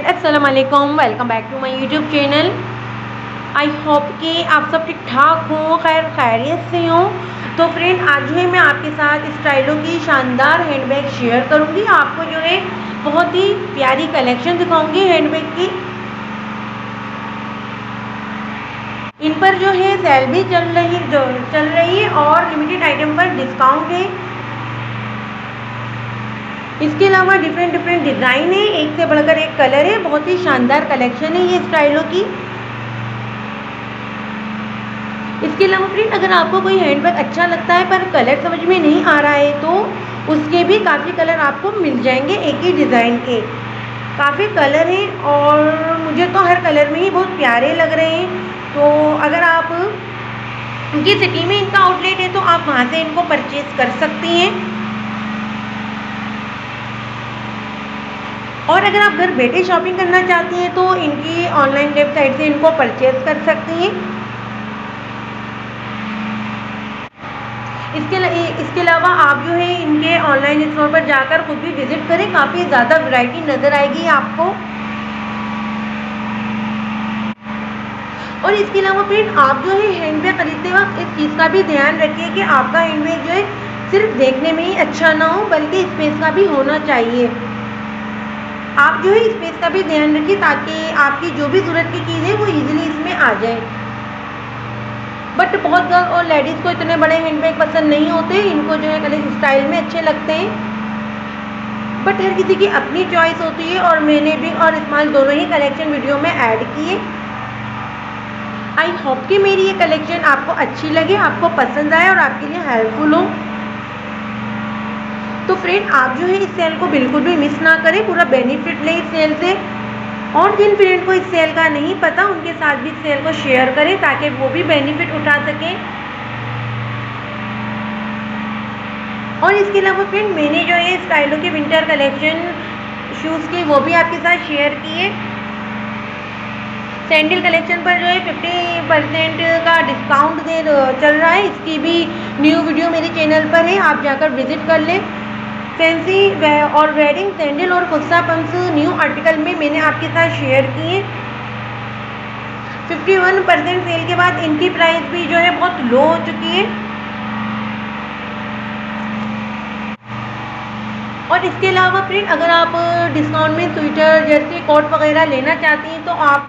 अस्सलाम वालेकुम, welcome back to my YouTube channel. I hope कि आप सब ठीक ठाक हों, खैरियत से हों। तो फ्रेंड, आज जो है मैं आपके साथ स्टाइलों की शानदार हैंडबैग शेयर करूंगी। आपको जो है बहुत ही प्यारी कलेक्शन दिखाऊंगी हैंडबैग की। इन पर जो है सेल भी चल रही है और लिमिटेड आइटम पर डिस्काउंट है। इसके अलावा डिफरेंट डिज़ाइन है, एक से बढ़कर एक कलर है। बहुत ही शानदार कलेक्शन है ये स्टाइलों की। इसके अलावा फ्रेंड, अगर आपको कोई हैंडबैग अच्छा लगता है पर कलर समझ में नहीं आ रहा है तो उसके भी काफ़ी कलर आपको मिल जाएंगे। एक ही डिज़ाइन के काफ़ी कलर हैं और मुझे तो हर कलर में ही बहुत प्यारे लग रहे हैं। तो अगर आप उनकी सिटी में इनका आउटलेट है तो आप वहाँ से इनको परचेज़ कर सकती हैं। और अगर आप घर बैठे शॉपिंग करना चाहती हैं तो इनकी ऑनलाइन वेबसाइट से इनको परचेज़ कर सकती हैं। इसके अलावा आप जो है इनके ऑनलाइन स्टोर पर जाकर खुद भी विजिट करें, काफ़ी ज़्यादा वैरायटी नज़र आएगी आपको। और इसके अलावा फ्रेंड, आप जो है हैंडबैग खरीदते वक्त इस चीज़ का भी ध्यान रखिए कि आपका हैंडबैग जो है सिर्फ देखने में ही अच्छा ना हो बल्कि स्पेस का भी होना चाहिए। आप जो है स्पेस का भी ध्यान रखिए ताकि आपकी जो भी ज़रूरत की चीज़ है वो इजीली इसमें आ जाए। बट बहुत गर्ल और लेडीज़ को इतने बड़े हैंडबैग पसंद नहीं होते, इनको जो है कलर स्टाइल में अच्छे लगते हैं। बट हर किसी की अपनी चॉइस होती है और मैंने बिग और स्मॉल दोनों ही कलेक्शन वीडियो में ऐड किए। आई होप कि मेरी ये कलेक्शन आपको अच्छी लगे, आपको पसंद आए और आपके लिए हेल्पफुल हो। तो फ्रेंड, आप जो है इस सेल को बिल्कुल भी मिस ना करें, पूरा बेनिफिट लें इस सेल से। और जिन फ्रेंड को इस सेल का नहीं पता उनके साथ भी इस सेल को शेयर करें ताकि वो भी बेनिफिट उठा सकें। और इसके अलावा फ्रेंड, मैंने जो है स्टाइलों के विंटर कलेक्शन शूज़ के वो भी आपके साथ शेयर किए। सैंडल कलेक्शन पर जो है 50% का डिस्काउंट चल रहा है। इसकी भी न्यू वीडियो मेरे चैनल पर है, आप जाकर विजिट कर लें। फैंसी और वेडिंग सैंडल और फुस्सा पंप्स न्यू आर्टिकल में मैंने आपके साथ शेयर किए। 51% सेल के बाद इनकी प्राइस भी जो है बहुत लो हो चुकी है। और इसके अलावा फ्रेंड, अगर आप डिस्काउंट में स्वेटर जर्सी कोट वगैरह लेना चाहती हैं तो आप